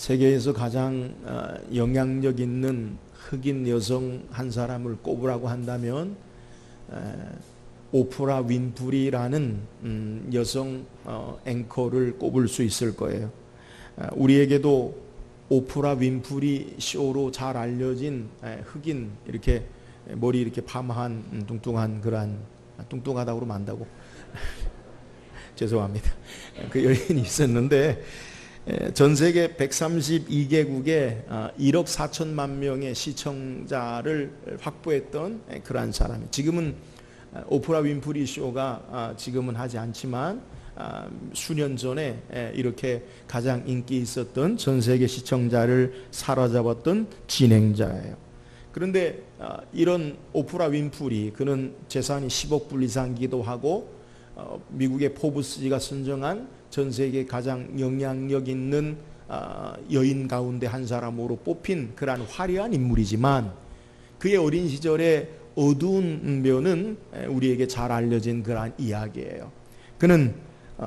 세계에서 가장 영향력 있는 흑인 여성 한 사람을 꼽으라고 한다면 오프라 윈프리라는 여성 앵커를 꼽을 수 있을 거예요. 우리에게도 오프라 윈프리 쇼로 잘 알려진 흑인, 이렇게 머리 이렇게 파마한 뚱뚱한, 그러한, 뚱뚱하다고 그러면 안다고 죄송합니다. 그 여인이 있었는데 전 세계 132개국에 1억 4천만 명의 시청자를 확보했던 그러한 사람이, 지금은 오프라 윈프리 쇼가 지금은 하지 않지만 수년 전에 이렇게 가장 인기 있었던, 전 세계 시청자를 사로잡았던 진행자예요. 그런데 이런 오프라 윈프리, 그는 재산이 10억 불 이상이기도 하고 미국의 포브스지가 선정한 전 세계 가장 영향력 있는 여인 가운데 한 사람으로 뽑힌 그러한 화려한 인물이지만, 그의 어린 시절의 어두운 면은 우리에게 잘 알려진 그러한 이야기예요. 그는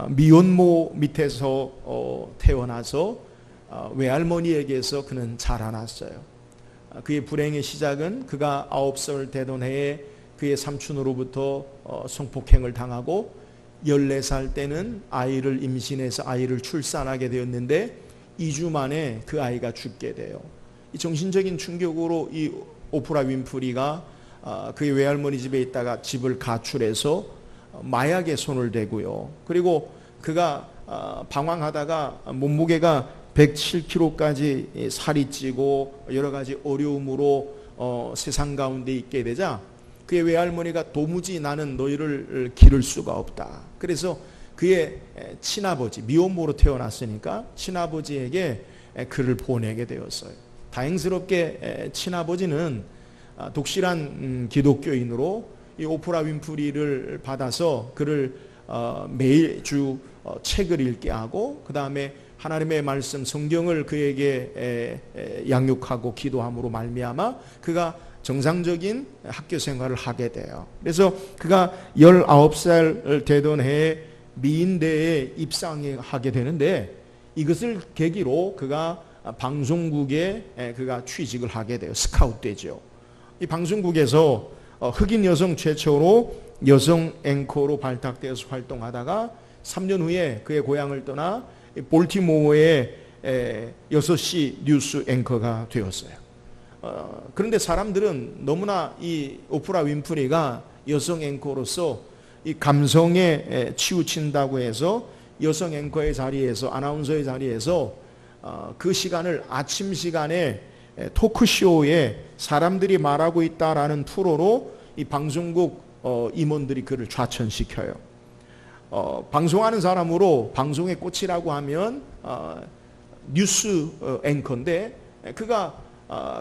미혼모 밑에서 태어나서 외할머니에게서 그는 자라났어요. 그의 불행의 시작은 그가 9살 되던 해에 그의 삼촌으로부터 성폭행을 당하고 14살 때는 아이를 임신해서 아이를 출산하게 되었는데 2주 만에 그 아이가 죽게 돼요. 이 정신적인 충격으로 이 오프라 윈프리가 그의 외할머니 집에 있다가 집을 가출해서 마약에 손을 대고요. 그리고 그가 방황하다가 몸무게가 107kg까지 살이 찌고 여러 가지 어려움으로 세상 가운데 있게 되자, 그의 외할머니가 도무지 나는 너희를 기를 수가 없다. 그래서 그의 친아버지, 미혼모로 태어났으니까 친아버지에게 그를 보내게 되었어요. 다행스럽게 친아버지는 독실한 기독교인으로 이 오프라 윈프리를 받아서 그를 매주 책을 읽게 하고, 그 다음에 하나님의 말씀 성경을 그에게 양육하고 기도함으로 말미암아 그가 정상적인 학교 생활을 하게 돼요. 그래서 그가 19살 되던 해에 미인대에 입상하게 되는데, 이것을 계기로 그가 방송국에 그가 취직을 하게 돼요. 스카우트 되죠. 이 방송국에서 흑인 여성 최초로 여성 앵커로 발탁되어서 활동하다가 3년 후에 그의 고향을 떠나 볼티모어의 6시 뉴스 앵커가 되었어요. 그런데 사람들은 너무나 이 오프라 윈프리가 여성 앵커로서 이 감성에 치우친다고 해서 여성 앵커의 자리에서, 아나운서의 자리에서 그 시간을 아침 시간에 토크쇼에 사람들이 말하고 있다라는 프로로 이 방송국 임원들이 그를 좌천시켜요. 방송하는 사람으로 방송의 꽃이라고 하면 뉴스 앵커인데, 그가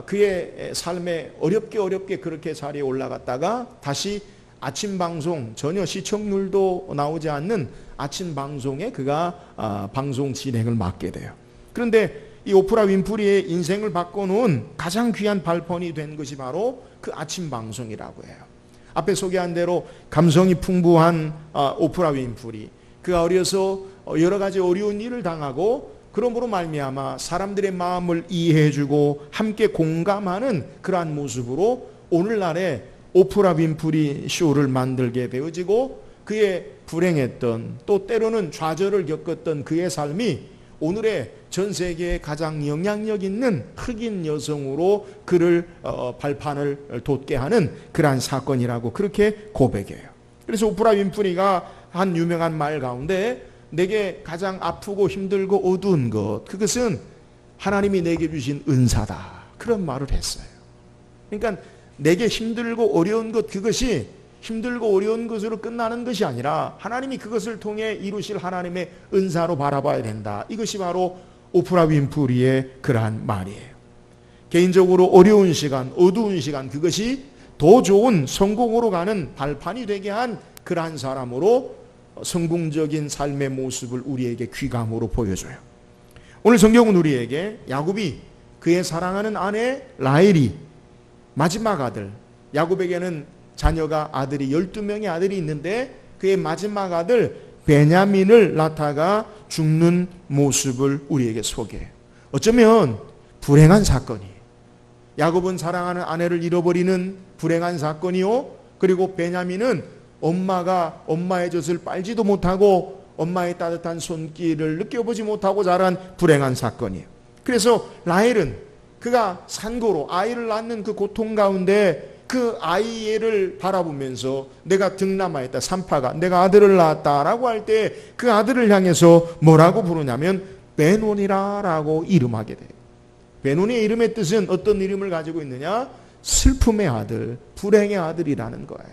그의 삶에 어렵게 그렇게 자리에 올라갔다가 다시 아침 방송, 전혀 시청률도 나오지 않는 아침 방송에 그가 방송 진행을 맡게 돼요. 그런데 이 오프라 윈프리의 인생을 바꿔놓은 가장 귀한 발판이 된 것이 바로 그 아침 방송이라고 해요. 앞에 소개한 대로 감성이 풍부한 오프라 윈프리, 그가 어려서 여러 가지 어려운 일을 당하고 그러므로 말미암아 사람들의 마음을 이해해주고 함께 공감하는 그러한 모습으로 오늘날의 오프라 윈프리 쇼를 만들게 되어지고, 그의 불행했던, 또 때로는 좌절을 겪었던 그의 삶이 오늘의 전 세계에 가장 영향력 있는 흑인 여성으로 그를 발판을 돋게 하는 그러한 사건이라고 그렇게 고백해요. 그래서 오프라 윈프리가 한 유명한 말 가운데 내게 가장 아프고 힘들고 어두운 것, 그것은 하나님이 내게 주신 은사다, 그런 말을 했어요. 그러니까 내게 힘들고 어려운 것, 그것이 힘들고 어려운 것으로 끝나는 것이 아니라 하나님이 그것을 통해 이루실 하나님의 은사로 바라봐야 된다. 이것이 바로 오프라 윈프리의 그러한 말이에요. 개인적으로 어려운 시간, 어두운 시간, 그것이 더 좋은 성공으로 가는 발판이 되게 한 그러한 사람으로 성공적인 삶의 모습을 우리에게 귀감으로 보여줘요. 오늘 성경은 우리에게 야곱이 그의 사랑하는 아내 라헬이 마지막 아들, 야곱에게는 자녀가 아들이 12명의 아들이 있는데 그의 마지막 아들 베냐민을 낳다가 죽는 모습을 우리에게 소개해요. 어쩌면 불행한 사건이에요. 야곱은 사랑하는 아내를 잃어버리는 불행한 사건이요. 그리고 베냐민은 엄마의 젖을 빨지도 못하고 엄마의 따뜻한 손길을 느껴보지 못하고 자란 불행한 사건이에요. 그래서 라헬은 그가 산고로 아이를 낳는 그 고통 가운데 그 아이를 바라보면서 내가 득남하였다, 산파가 내가 아들을 낳았다라고 할 때 그 아들을 향해서 뭐라고 부르냐면 베논이라고 이름하게 돼요. 베논의 이름의 뜻은 어떤 이름을 가지고 있느냐? 슬픔의 아들, 불행의 아들이라는 거예요.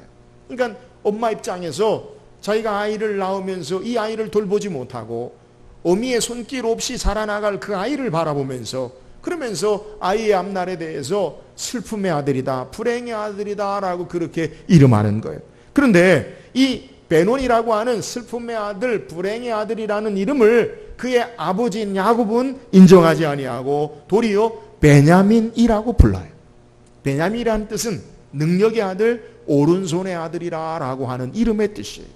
그러니까 엄마 입장에서 자기가 아이를 낳으면서 이 아이를 돌보지 못하고 어미의 손길 없이 자라나갈 그 아이를 바라보면서 그러면서 아이의 앞날에 대해서 슬픔의 아들이다, 불행의 아들이다 라고 그렇게 이름하는 거예요. 그런데 이 베논이라고 하는 슬픔의 아들, 불행의 아들이라는 이름을 그의 아버지인 야곱은 인정하지 아니하고 도리어 베냐민이라고 불러요. 베냐민이라는 뜻은 능력의 아들, 오른손의 아들이라고 하는 이름의 뜻이에요.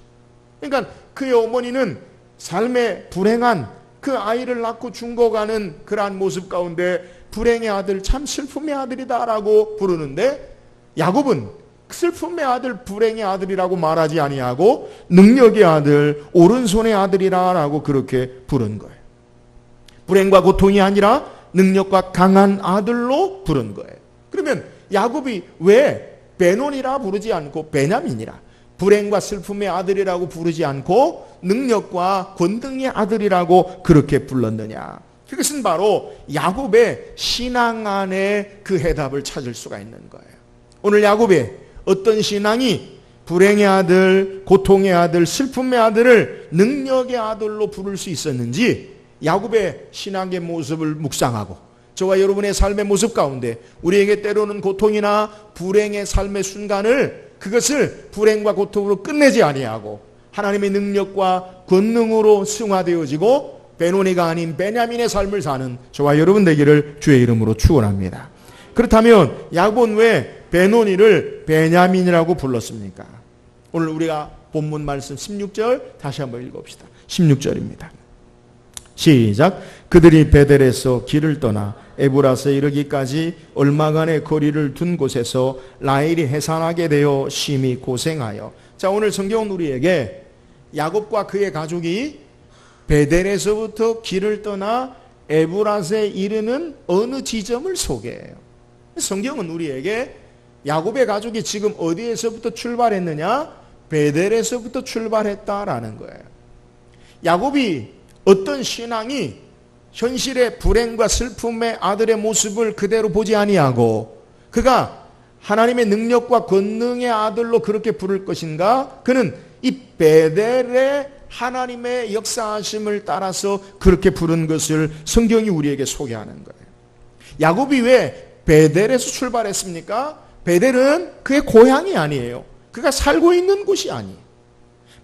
그러니까 그의 어머니는 삶의 불행한 그 아이를 낳고 죽어가는 그러한 모습 가운데 불행의 아들, 참 슬픔의 아들이다라고 부르는데 야곱은 슬픔의 아들, 불행의 아들이라고 말하지 아니하고 능력의 아들, 오른손의 아들이라고 그렇게 부른 거예요. 불행과 고통이 아니라 능력과 강한 아들로 부른 거예요. 그러면 야곱이 왜 베논이라 부르지 않고 베냐민이라, 불행과 슬픔의 아들이라고 부르지 않고 능력과 권능의 아들이라고 그렇게 불렀느냐? 그것은 바로 야곱의 신앙 안에 그 해답을 찾을 수가 있는 거예요. 오늘 야곱의 어떤 신앙이 불행의 아들, 고통의 아들, 슬픔의 아들을 능력의 아들로 부를 수 있었는지 야곱의 신앙의 모습을 묵상하고 저와 여러분의 삶의 모습 가운데 우리에게 때로는 고통이나 불행의 삶의 순간을 그것을 불행과 고통으로 끝내지 아니하고 하나님의 능력과 권능으로 승화되어지고 베노니가 아닌 베냐민의 삶을 사는 저와 여러분 되기를 주의 이름으로 축원합니다. 그렇다면 야곱은 왜 베노니를 베냐민이라고 불렀습니까? 오늘 우리가 본문 말씀 16절 다시 한번 읽어봅시다. 16절입니다. 시작. 그들이 베델에서 길을 떠나 에브라스에 이르기까지 얼마간의 거리를 둔 곳에서 라헬이 해산하게 되어 심히 고생하여. 자, 오늘 성경은 우리에게 야곱과 그의 가족이 베델에서부터 길을 떠나 에브라스에 이르는 어느 지점을 소개해요. 성경은 우리에게 야곱의 가족이 지금 어디에서부터 출발했느냐? 베델에서부터 출발했다라는 거예요. 야곱이 어떤 신앙이 현실의 불행과 슬픔의 아들의 모습을 그대로 보지 아니하고 그가 하나님의 능력과 권능의 아들로 그렇게 부를 것인가? 그는 이 베델의 하나님의 역사하심을 따라서 그렇게 부른 것을 성경이 우리에게 소개하는 거예요. 야곱이 왜 베델에서 출발했습니까? 베델은 그의 고향이 아니에요. 그가 살고 있는 곳이 아니에요.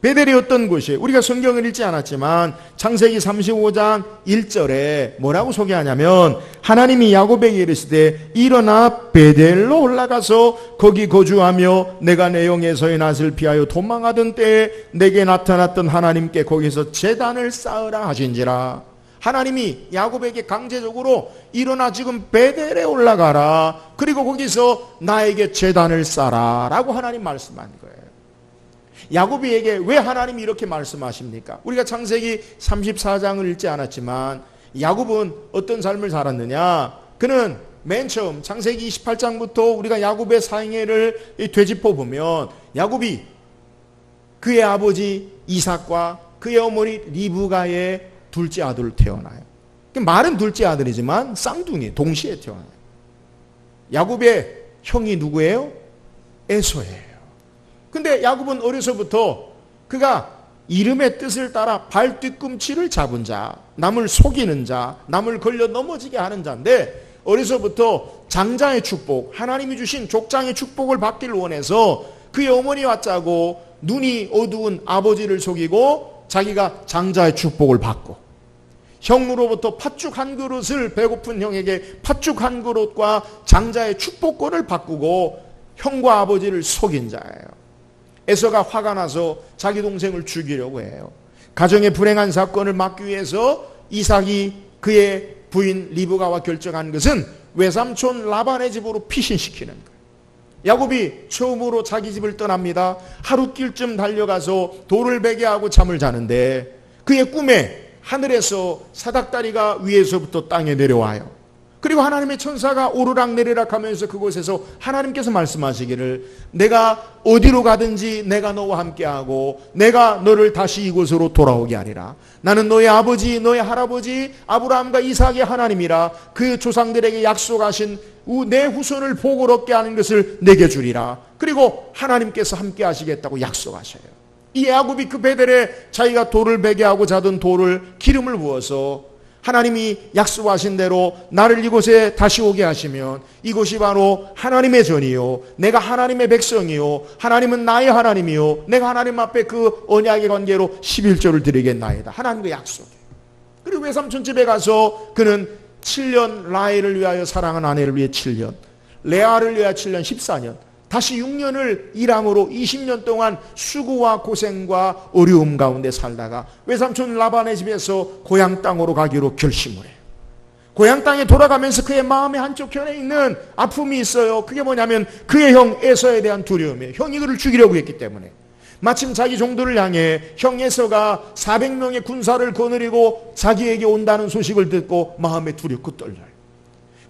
베델이 어떤 곳이에요? 우리가 성경을 읽지 않았지만 창세기 35장 1절에 뭐라고 소개하냐면 하나님이 야곱에게 이르시되 일어나 베델로 올라가서 거기 거주하며 내가 내 영에서의 낯을 피하여 도망하던 때에 내게 나타났던 하나님께 거기서 제단을 쌓으라 하신지라. 하나님이 야곱에게 강제적으로 일어나 지금 베델에 올라가라. 그리고 거기서 나에게 제단을 쌓아라 라고 하나님 말씀한 거예요. 야곱에게 왜 하나님이 이렇게 말씀하십니까? 우리가 창세기 34장을 읽지 않았지만 야곱은 어떤 삶을 살았느냐? 그는 맨 처음 창세기 28장부터 우리가 야곱의 생애를 되짚어 보면 야곱이 그의 아버지 이삭과 그의 어머니 리브가의 둘째 아들로 태어나요. 말은 둘째 아들이지만 쌍둥이 동시에 태어나요. 야곱의 형이 누구예요? 에서예요. 근데 야곱은 어려서부터 그가 이름의 뜻을 따라 발 뒤꿈치를 잡은 자, 남을 속이는 자, 남을 걸려 넘어지게 하는 자인데 어려서부터 장자의 축복, 하나님이 주신 족장의 축복을 받기를 원해서 그의 어머니와 짜고 눈이 어두운 아버지를 속이고 자기가 장자의 축복을 받고 형으로부터 팥죽 한 그릇을 배고픈 형에게 팥죽 한 그릇과 장자의 축복권을 바꾸고 형과 아버지를 속인 자예요. 에서가 화가 나서 자기 동생을 죽이려고 해요. 가정의 불행한 사건을 막기 위해서 이삭이 그의 부인 리브가와 결정한 것은 외삼촌 라반의 집으로 피신시키는 거예요. 야곱이 처음으로 자기 집을 떠납니다. 하루길쯤 달려가서 돌을 베게 하고 잠을 자는데 그의 꿈에 하늘에서 사닥다리가 위에서부터 땅에 내려와요. 그리고 하나님의 천사가 오르락 내리락 하면서 그곳에서 하나님께서 말씀하시기를 내가 어디로 가든지 내가 너와 함께하고 내가 너를 다시 이곳으로 돌아오게 하리라. 나는 너의 아버지 너의 할아버지 아브라함과 이삭의 하나님이라. 그 조상들에게 약속하신 내 후손을 복을 얻게 하는 것을 내게 주리라. 그리고 하나님께서 함께 하시겠다고 약속하셔요. 이 야곱이 그 베델에 자기가 돌을 베게 하고 자던 돌을 기름을 부어서 하나님이 약속하신 대로 나를 이곳에 다시 오게 하시면 이곳이 바로 하나님의 전이요 내가 하나님의 백성이요 하나님은 나의 하나님이요 내가 하나님 앞에 그 언약의 관계로 11조를 드리겠나이다. 하나님의 약속이에요. 그리고 외삼촌 집에 가서 그는 7년 라헬을 위하여 사랑한 아내를 위해 7년 레아를 위하여 7년 14년 다시 6년을 일함으로 20년 동안 수고와 고생과 어려움 가운데 살다가 외삼촌 라반의 집에서 고향 땅으로 가기로 결심을 해요. 고향 땅에 돌아가면서 그의 마음의 한쪽편에 있는 아픔이 있어요. 그게 뭐냐면 그의 형 에서에 대한 두려움이에요. 형이 그를 죽이려고 했기 때문에. 마침 자기 종들을 향해 형 에서가 400명의 군사를 거느리고 자기에게 온다는 소식을 듣고 마음에 두렵고 떨려요.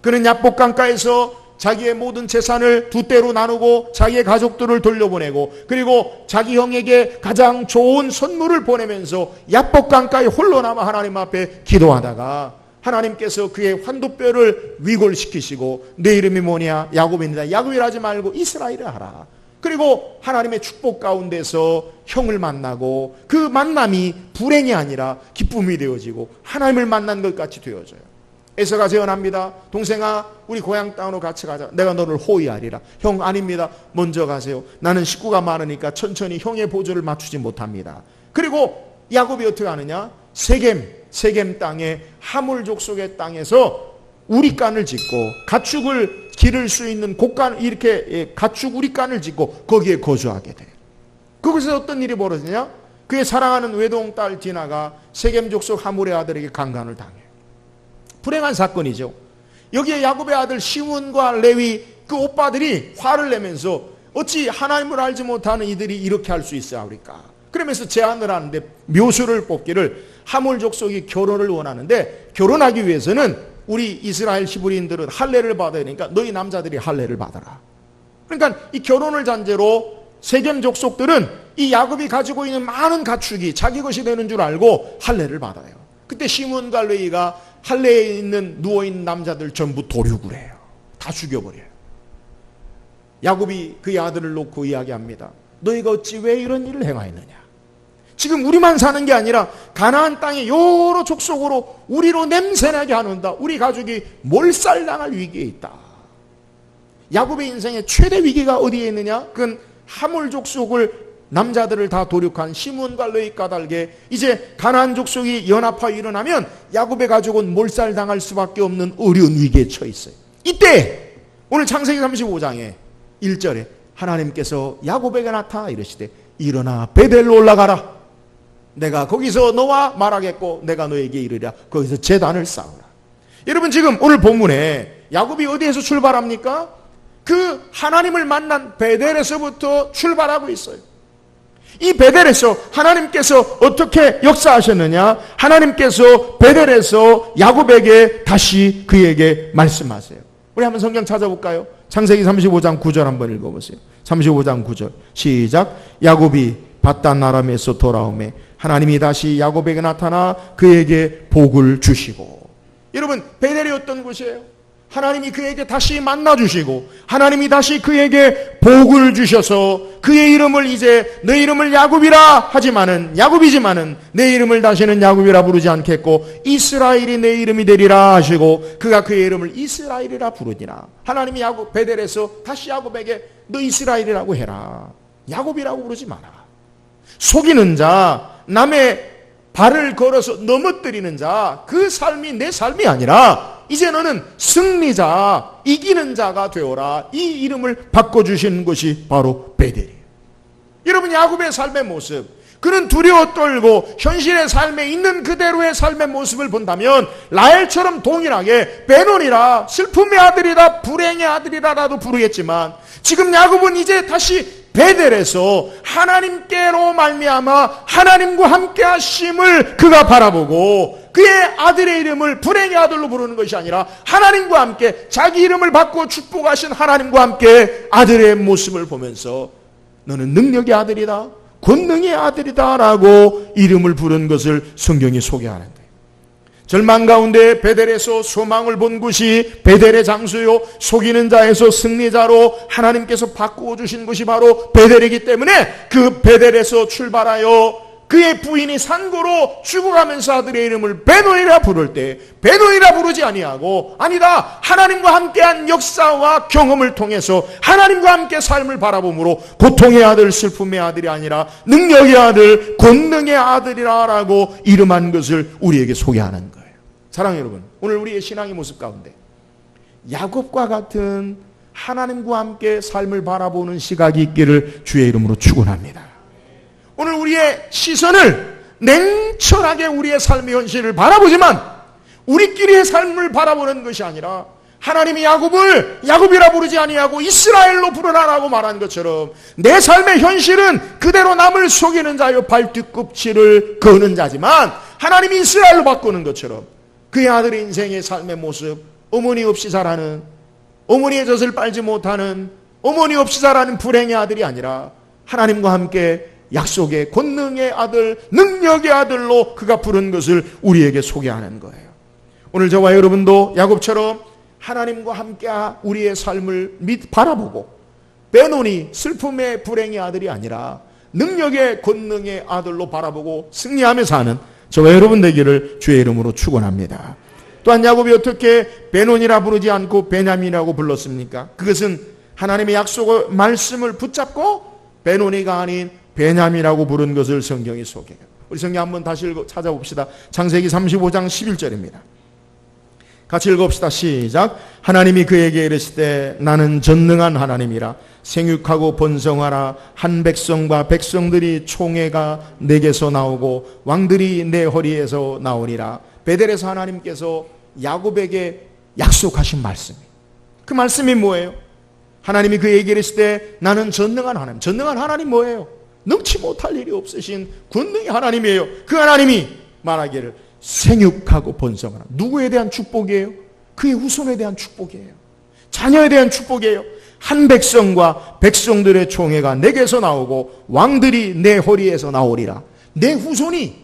그는 야복 강가에서 자기의 모든 재산을 두 떼로 나누고 자기의 가족들을 돌려보내고 그리고 자기 형에게 가장 좋은 선물을 보내면서 야복 강가에 홀로 남아 하나님 앞에 기도하다가 하나님께서 그의 환도뼈를 위골시키시고 내 이름이 뭐냐? 야곱입니다. 야곱이라 하지 말고 이스라엘이라 하라. 그리고 하나님의 축복 가운데서 형을 만나고 그 만남이 불행이 아니라 기쁨이 되어지고 하나님을 만난 것 같이 되어져요. 에서가 제언합니다. 동생아 우리 고향 땅으로 같이 가자. 내가 너를 호위하리라. 형 아닙니다. 먼저 가세요. 나는 식구가 많으니까 천천히 형의 보조를 맞추지 못합니다. 그리고 야곱이 어떻게 하느냐? 세겜 땅에 하물 족속의 땅에서 우리간을 짓고 가축을 기를 수 있는 곡간 이렇게 가축 우리간을 짓고 거기에 거주하게 돼요. 그곳에서 어떤 일이 벌어지냐? 그의 사랑하는 외동딸 디나가 세겜 족속 하물의 아들에게 강간을 당해요. 불행한 사건이죠. 여기에 야곱의 아들 시므온과 레위 그 오빠들이 화를 내면서 어찌 하나님을 알지 못하는 이들이 이렇게 할 수 있어야 합니까? 그러면서 제안을 하는데 묘수를 뽑기를 하물 족속이 결혼을 원하는데 결혼하기 위해서는 우리 이스라엘 히브리인들은 할례를 받아야 되니까 너희 남자들이 할례를 받아라. 그러니까 이 결혼을 잔재로 세겜 족속들은 이 야곱이 가지고 있는 많은 가축이 자기 것이 되는 줄 알고 할례를 받아요. 그때 시므온과 레위가 할례에 있는 누워있는 남자들 전부 도륙을 해요. 다 죽여버려요. 야곱이 그의 아들을 놓고 이야기합니다. 너희가 어찌 왜 이런 일을 행하였느냐? 지금 우리만 사는 게 아니라 가나안 땅의 여러 족속으로 우리로 냄새나게 하는다. 우리 가족이 몰살당할 위기에 있다. 야곱의 인생의 최대 위기가 어디에 있느냐? 그건 하물 족속을 남자들을 다 도륙한 시므온과 레위 까닭에 이제 가나안 족속이 연합하여 일어나면 야곱의 가족은 몰살당할 수밖에 없는 어려운 위기에 처해 있어요. 이때 오늘 창세기 35장에 1절에 하나님께서 야곱에게 나타나 이르시되 일어나 베델로 올라가라. 내가 거기서 너와 말하겠고 내가 너에게 이르리라. 거기서 제단을 쌓으라. 여러분 지금 오늘 본문에 야곱이 어디에서 출발합니까? 그 하나님을 만난 베델에서부터 출발하고 있어요. 이 베델에서 하나님께서 어떻게 역사하셨느냐? 하나님께서 베델에서 야곱에게 다시 그에게 말씀하세요. 우리 한번 성경 찾아볼까요? 창세기 35장 9절 한번 읽어보세요. 35장 9절 시작. 야곱이 밧단 아람에서 돌아오매 하나님이 다시 야곱에게 나타나 그에게 복을 주시고. 여러분 베델이 어떤 곳이에요? 하나님이 그에게 다시 만나주시고 하나님이 다시 그에게 복을 주셔서 그의 이름을 이제 내 이름을 야곱이라 하지만은 야곱이지만은 내 이름을 다시는 야곱이라 부르지 않겠고 이스라엘이 내 이름이 되리라 하시고 그가 그의 이름을 이스라엘이라 부르니라. 하나님이 야곱 베델에서 다시 야곱에게 너 이스라엘이라고 해라. 야곱이라고 부르지 마라. 속이는 자, 남의 발을 걸어서 넘어뜨리는 자, 그 삶이 내 삶이 아니라 이제 너는 승리자, 이기는 자가 되어라. 이 이름을 바꿔주시는 것이 바로 베델이에요. 여러분 야곱의 삶의 모습, 그는 두려워 떨고 현실의 삶에 있는 그대로의 삶의 모습을 본다면 라헬처럼 동일하게 베논이라, 슬픔의 아들이다, 불행의 아들이라라도 부르겠지만, 지금 야곱은 이제 다시 베델에서 하나님께로 말미암아 하나님과 함께 하심을 그가 바라보고, 그의 아들의 이름을 불행의 아들로 부르는 것이 아니라 하나님과 함께 자기 이름을 바꾸어 축복하신 하나님과 함께 아들의 모습을 보면서 너는 능력의 아들이다, 권능의 아들이다 라고 이름을 부른 것을 성경이 소개하는데, 절망 가운데 베델에서 소망을 본 곳이 베델의 장소요, 속이는 자에서 승리자로 하나님께서 바꾸어 주신 곳이 바로 베델이기 때문에 그 베델에서 출발하여 그의 부인이 산고로 죽어가면서 아들의 이름을 베논이라 부를 때 베논이라 부르지 아니하고, 아니다, 하나님과 함께한 역사와 경험을 통해서 하나님과 함께 삶을 바라봄으로 고통의 아들, 슬픔의 아들이 아니라 능력의 아들, 권능의 아들이라고 이름한 것을 우리에게 소개하는 거예요. 사랑하는 여러분, 오늘 우리의 신앙의 모습 가운데 야곱과 같은 하나님과 함께 삶을 바라보는 시각이 있기를 주의 이름으로 축원합니다. 오늘 우리의 시선을 냉철하게 우리의 삶의 현실을 바라보지만 우리끼리의 삶을 바라보는 것이 아니라 하나님이 야곱을 야곱이라 부르지 아니하고 이스라엘로 부르라라고 말한 것처럼 내 삶의 현실은 그대로 남을 속이는 자요 발뒤꿈치를 거는 자지만 하나님이 이스라엘로 바꾸는 것처럼 그의 아들의 인생의 삶의 모습, 어머니 없이 자라는, 어머니의 젖을 빨지 못하는, 어머니 없이 자라는 불행의 아들이 아니라 하나님과 함께 약속의 권능의 아들, 능력의 아들로 그가 부른 것을 우리에게 소개하는 거예요. 오늘 저와 여러분도 야곱처럼 하나님과 함께 우리의 삶을 바라보고 베논이 슬픔의 불행의 아들이 아니라 능력의 권능의 아들로 바라보고 승리하며 사는 저와 여러분 되기를 주의 이름으로 축원합니다. 또한 야곱이 어떻게 베논이라 부르지 않고 베냐민이라고 불렀습니까? 그것은 하나님의 약속의 말씀을 붙잡고 베논이가 아닌 베냐민이라고 부른 것을 성경이 소개해요. 우리 성경 한번 다시 찾아봅시다. 창세기 35장 11절입니다. 같이 읽어봅시다. 시작. 하나님이 그에게 이르시되 나는 전능한 하나님이라 생육하고 번성하라. 한 백성과 백성들이 총회가 내게서 나오고 왕들이 내 허리에서 나오리라. 베델에서 하나님께서 야곱에게 약속하신 말씀, 그 말씀이 뭐예요? 하나님이 그에게 이르시되 나는 전능한 하나님. 전능한 하나님 뭐예요? 능치 못할 일이 없으신 권능의 하나님이에요. 그 하나님이 말하기를 생육하고 번성하라. 누구에 대한 축복이에요? 그의 후손에 대한 축복이에요. 자녀에 대한 축복이에요. 한 백성과 백성들의 총회가 내게서 나오고 왕들이 내 허리에서 나오리라. 내 후손이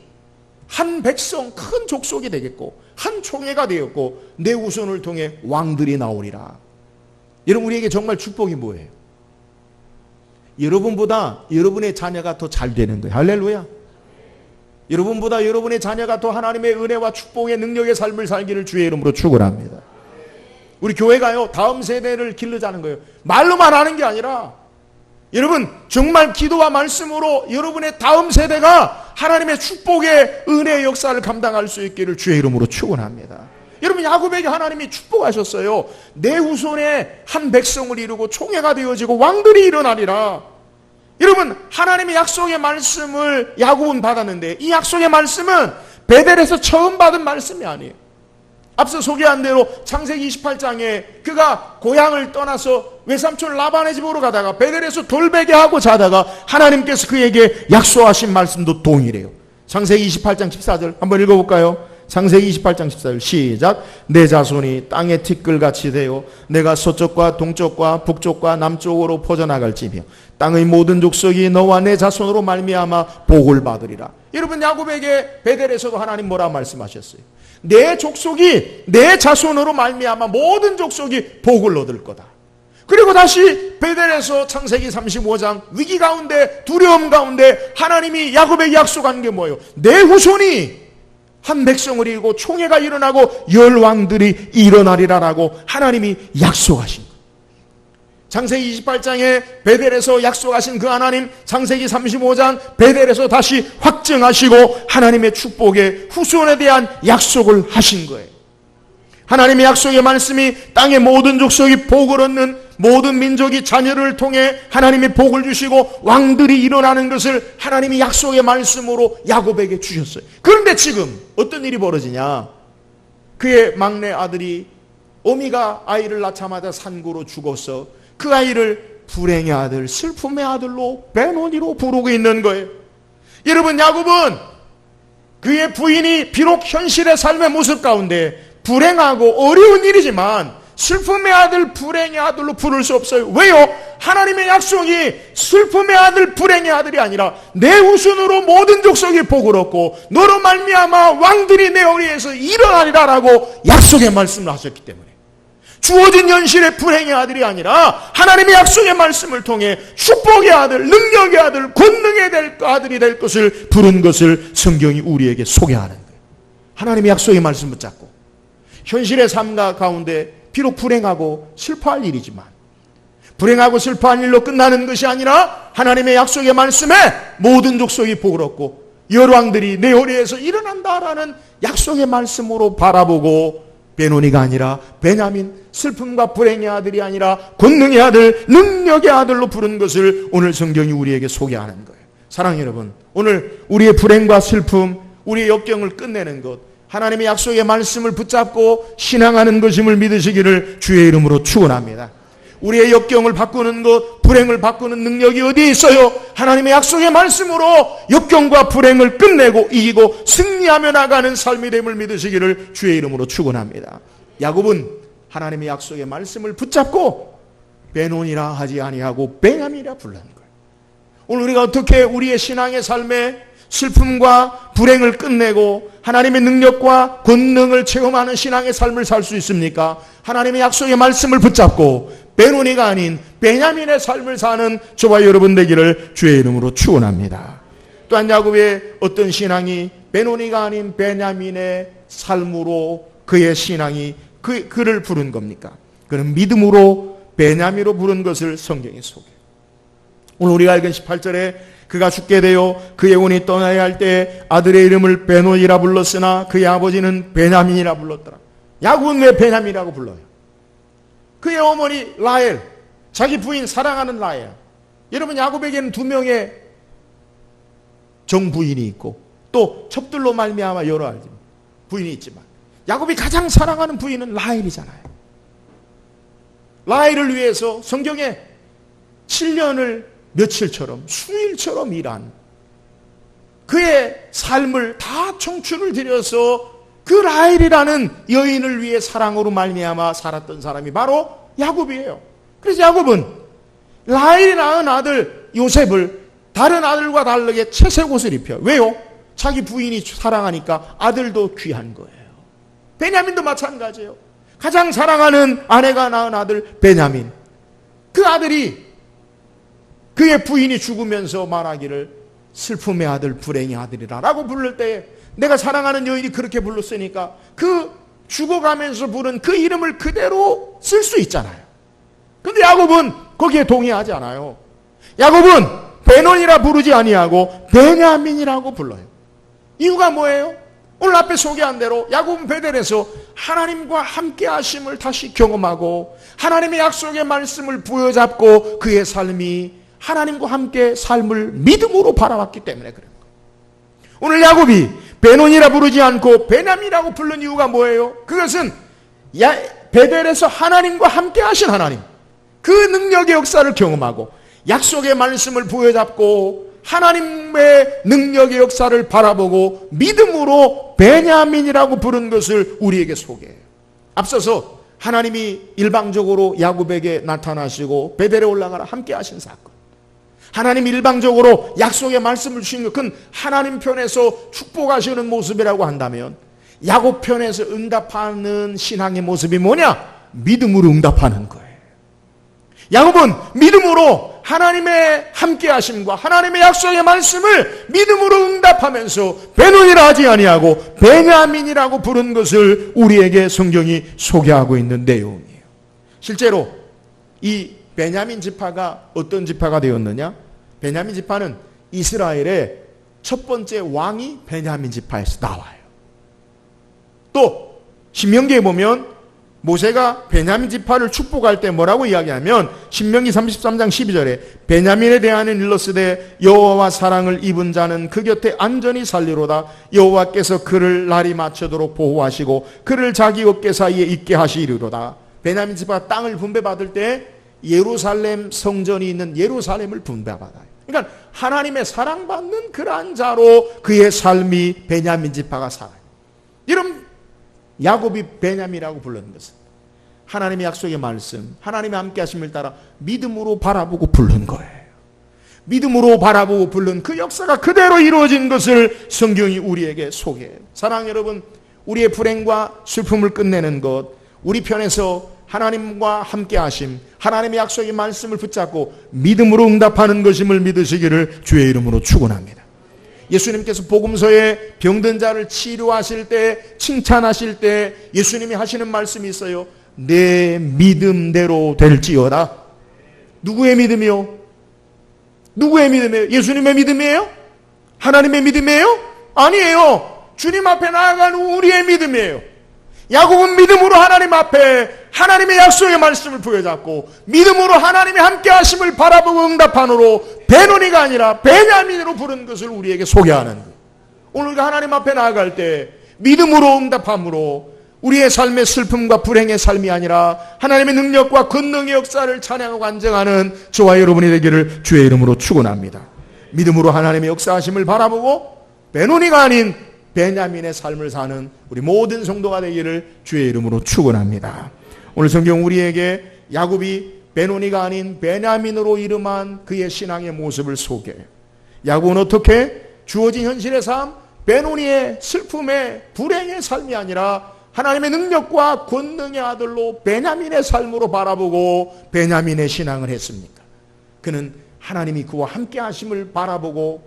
한 백성, 큰 족속이 되겠고 한 총회가 되었고 내 후손을 통해 왕들이 나오리라. 여러분, 우리에게 정말 축복이 뭐예요? 여러분보다 여러분의 자녀가 더 잘 되는 거예요. 할렐루야. 여러분보다 여러분의 자녀가 더 하나님의 은혜와 축복의 능력의 삶을 살기를 주의 이름으로 축원합니다. 우리 교회가요, 다음 세대를 기르자는 거예요. 말로만 하는 게 아니라 여러분 정말 기도와 말씀으로 여러분의 다음 세대가 하나님의 축복의 은혜의 역사를 감당할 수 있기를 주의 이름으로 축원합니다. 여러분, 야곱에게 하나님이 축복하셨어요. 내 후손에 한 백성을 이루고 총회가 되어지고 왕들이 일어나리라. 여러분, 하나님의 약속의 말씀을 야곱은 받았는데 이 약속의 말씀은 베델에서 처음 받은 말씀이 아니에요. 앞서 소개한 대로 창세기 28장에 그가 고향을 떠나서 외삼촌 라반의 집으로 가다가 베델에서 돌베개하고 자다가 하나님께서 그에게 약속하신 말씀도 동일해요. 창세기 28장 14절 한번 읽어볼까요? 창세기 28장 14절 시작. 내 자손이 땅의 티끌같이 되어 내가 서쪽과 동쪽과 북쪽과 남쪽으로 퍼져나갈지며 땅의 모든 족속이 너와 내 자손으로 말미암아 복을 받으리라. 여러분, 야곱에게 베델에서도 하나님 뭐라 말씀하셨어요? 내 족속이 내 자손으로 말미암아 모든 족속이 복을 얻을 거다. 그리고 다시 베델에서 창세기 35장 위기 가운데 두려움 가운데 하나님이 야곱에게 약속한 게 뭐예요? 내 후손이 한 백성을 이루고 총회가 일어나고 열 왕들이 일어나리라라고 하나님이 약속하신 거예요. 창세기 28장에 베델에서 약속하신 그 하나님, 창세기 35장 베델에서 다시 확증하시고 하나님의 축복의 후손에 대한 약속을 하신 거예요. 하나님의 약속의 말씀이 땅의 모든 족속이 복을 얻는 모든 민족이 자녀를 통해 하나님의 복을 주시고 왕들이 일어나는 것을 하나님이 약속의 말씀으로 야곱에게 주셨어요. 그런데 지금 어떤 일이 벌어지냐? 그의 막내 아들이 어미가 아이를 낳자마자 산고로 죽어서 그 아이를 불행의 아들, 슬픔의 아들로 베노니로 부르고 있는 거예요. 여러분, 야곱은 그의 부인이 비록 현실의 삶의 모습 가운데 불행하고 어려운 일이지만 슬픔의 아들, 불행의 아들로 부를 수 없어요. 왜요? 하나님의 약속이 슬픔의 아들, 불행의 아들이 아니라 내 후손으로 모든 족속이 복을 얻고 너로 말미암아 왕들이 내 어리에서 일어나리라라고 약속의 말씀을 하셨기 때문에 주어진 현실의 불행의 아들이 아니라 하나님의 약속의 말씀을 통해 축복의 아들, 능력의 아들, 권능의 아들이 될 것을 부른 것을 성경이 우리에게 소개하는 거예요. 하나님의 약속의 말씀 붙잡고 현실의 삶 가운데 비록 불행하고 슬퍼할 일이지만 불행하고 슬퍼한 일로 끝나는 것이 아니라 하나님의 약속의 말씀에 모든 족속이 복을 얻고 열왕들이 내 허리에서 일어난다라는 약속의 말씀으로 바라보고 베노니가 아니라 베냐민, 슬픔과 불행의 아들이 아니라 권능의 아들, 능력의 아들로 부른 것을 오늘 성경이 우리에게 소개하는 거예요. 사랑하는 여러분, 오늘 우리의 불행과 슬픔, 우리의 역경을 끝내는 것, 하나님의 약속의 말씀을 붙잡고 신앙하는 것임을 믿으시기를 주의 이름으로 축원합니다. 우리의 역경을 바꾸는 것, 불행을 바꾸는 능력이 어디에 있어요? 하나님의 약속의 말씀으로 역경과 불행을 끝내고 이기고 승리하며 나가는 삶이 됨을 믿으시기를 주의 이름으로 축원합니다. 야곱은 하나님의 약속의 말씀을 붙잡고 베논이라 하지 아니하고 베냐민이라 불렀는 거예요. 오늘 우리가 어떻게 우리의 신앙의 삶에 슬픔과 불행을 끝내고 하나님의 능력과 권능을 체험하는 신앙의 삶을 살 수 있습니까? 하나님의 약속의 말씀을 붙잡고 베노니가 아닌 베냐민의 삶을 사는 저와 여러분 되기를 주의 이름으로 축원합니다. 또한 야곱의 어떤 신앙이 베노니가 아닌 베냐민의 삶으로 그의 신앙이 그를 부른 겁니까? 그는 믿음으로 베냐민으로 부른 것을 성경이 소개해요. 오늘 우리가 읽은 18절에 그가 죽게 되어 그의 혼이 떠나야 할 때 아들의 이름을 베노이라 불렀으나 그의 아버지는 베냐민이라 불렀더라. 야곱은 왜 베냐민이라고 불러요? 그의 어머니 라헬, 자기 부인 사랑하는 라헬. 여러분, 야곱에게는 2명의 정부인이 있고 또 첩들로 말미암아 여러 부인이 있지만 야곱이 가장 사랑하는 부인은 라헬이잖아요. 라헬을 위해서 성경에 7년을 며칠처럼 수일처럼 일한 그의 삶을 다 청춘을 들여서 그 라헬이라는 여인을 위해 사랑으로 말미암아 살았던 사람이 바로 야곱이에요. 그래서 야곱은 라헬이 낳은 아들 요셉을 다른 아들과 다르게 채색 옷을 입혀요. 왜요? 자기 부인이 사랑하니까 아들도 귀한 거예요. 베냐민도 마찬가지예요. 가장 사랑하는 아내가 낳은 아들 베냐민, 그 아들이 그의 부인이 죽으면서 말하기를 슬픔의 아들, 불행의 아들이라 라고 부를 때 내가 사랑하는 여인이 그렇게 불렀으니까 그 죽어가면서 부른 그 이름을 그대로 쓸 수 있잖아요. 근데 야곱은 거기에 동의하지 않아요. 야곱은 베논이라 부르지 아니하고 베냐민이라고 불러요. 이유가 뭐예요? 오늘 앞에 소개한 대로 야곱은 베델에서 하나님과 함께 하심을 다시 경험하고 하나님의 약속의 말씀을 부여잡고 그의 삶이 하나님과 함께 삶을 믿음으로 바라봤기 때문에 그런 거예요. 오늘 야곱이 베논이라 부르지 않고 베냐민이라고 부른 이유가 뭐예요? 그것은 베델에서 하나님과 함께 하신 하나님, 그 능력의 역사를 경험하고 약속의 말씀을 부여잡고 하나님의 능력의 역사를 바라보고 믿음으로 베냐민이라고 부른 것을 우리에게 소개해요. 앞서서 하나님이 일방적으로 야곱에게 나타나시고 베델에 올라가라 함께 하신 사건, 하나님 일방적으로 약속의 말씀을 주신 것, 그건 하나님 편에서 축복하시는 모습이라고 한다면 야곱 편에서 응답하는 신앙의 모습이 뭐냐? 믿음으로 응답하는 거예요. 야곱은 믿음으로 하나님의 함께 하심과 하나님의 약속의 말씀을 믿음으로 응답하면서 베논이라 하지 아니하고 베냐민이라고 부른 것을 우리에게 성경이 소개하고 있는 내용이에요. 실제로 이 베냐민 지파가 어떤 지파가 되었느냐? 베냐민 지파는 이스라엘의 첫 번째 왕이 베냐민 지파에서 나와요. 또 신명기에 보면 모세가 베냐민 지파를 축복할 때 뭐라고 이야기하면 신명기 33장 12절에 베냐민에 대하여는 일러스되 여호와와 사랑을 입은 자는 그 곁에 안전히 살리로다. 여호와께서 그를 날이 맞춰도록 보호하시고 그를 자기 어깨 사이에 있게 하시리로다. 베냐민 지파가 땅을 분배받을 때 예루살렘 성전이 있는 예루살렘을 분배받아요. 그러니까 하나님의 사랑받는 그러한 자로 그의 삶이 베냐민 지파가 살아요. 여러분, 야곱이 베냐민이라고 부르는 것은 하나님의 약속의 말씀, 하나님의 함께 하심을 따라 믿음으로 바라보고 부른 거예요. 믿음으로 바라보고 부른 그 역사가 그대로 이루어진 것을 성경이 우리에게 소개해요. 사랑하는 여러분, 우리의 불행과 슬픔을 끝내는 것, 우리 편에서 하나님과 함께 하심, 하나님의 약속의 말씀을 붙잡고 믿음으로 응답하는 것임을 믿으시기를 주의 이름으로 축원합니다. 예수님께서 복음서에 병든 자를 치료하실 때, 칭찬하실 때 예수님이 하시는 말씀이 있어요. 내 믿음대로 될지어다. 누구의 믿음이요? 누구의 믿음이에요? 예수님의 믿음이에요? 하나님의 믿음이에요? 아니에요. 주님 앞에 나아가는 우리의 믿음이에요. 야곱은 믿음으로 하나님 앞에 하나님의 약속의 말씀을 부여잡고 믿음으로 하나님의 함께 하심을 바라보고 응답한으로 베노니가 아니라 베냐민으로 부른 것을 우리에게 소개하는 거예요. 오늘 우리가 하나님 앞에 나아갈 때 믿음으로 응답함으로 우리의 삶의 슬픔과 불행의 삶이 아니라 하나님의 능력과 권능의 역사를 찬양하고 간증하는 저와 여러분이 되기를 주의 이름으로 축원합니다. 믿음으로 하나님의 역사하심을 바라보고 베노니가 아닌 베냐민의 삶을 사는 우리 모든 성도가 되기를 주의 이름으로 축원합니다. 오늘 성경 우리에게 야곱이 베노니가 아닌 베냐민으로 이름한 그의 신앙의 모습을 소개해요. 야곱은 어떻게 주어진 현실의 삶, 베노니의 슬픔의 불행의 삶이 아니라 하나님의 능력과 권능의 아들로 베냐민의 삶으로 바라보고 베냐민의 신앙을 했습니까? 그는 하나님이 그와 함께 하심을 바라보고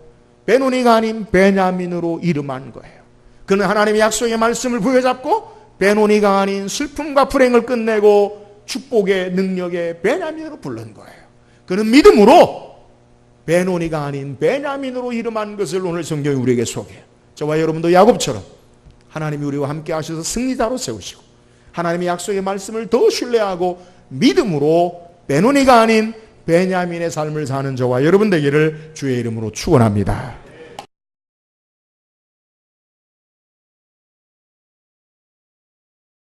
베노니가 아닌 베냐민으로 이름한 거예요. 그는 하나님의 약속의 말씀을 부여잡고 베노니가 아닌 슬픔과 불행을 끝내고 축복의 능력의 베냐민으로 부른 거예요. 그는 믿음으로 베노니가 아닌 베냐민으로 이름한 것을 오늘 성경이 우리에게 소개해요. 저와 여러분도 야곱처럼 하나님이 우리와 함께 하셔서 승리자로 세우시고 하나님의 약속의 말씀을 더 신뢰하고 믿음으로 베노니가 아닌 베냐민의 삶을 사는 저와 여러분 되기를 주의 이름으로 축원합니다.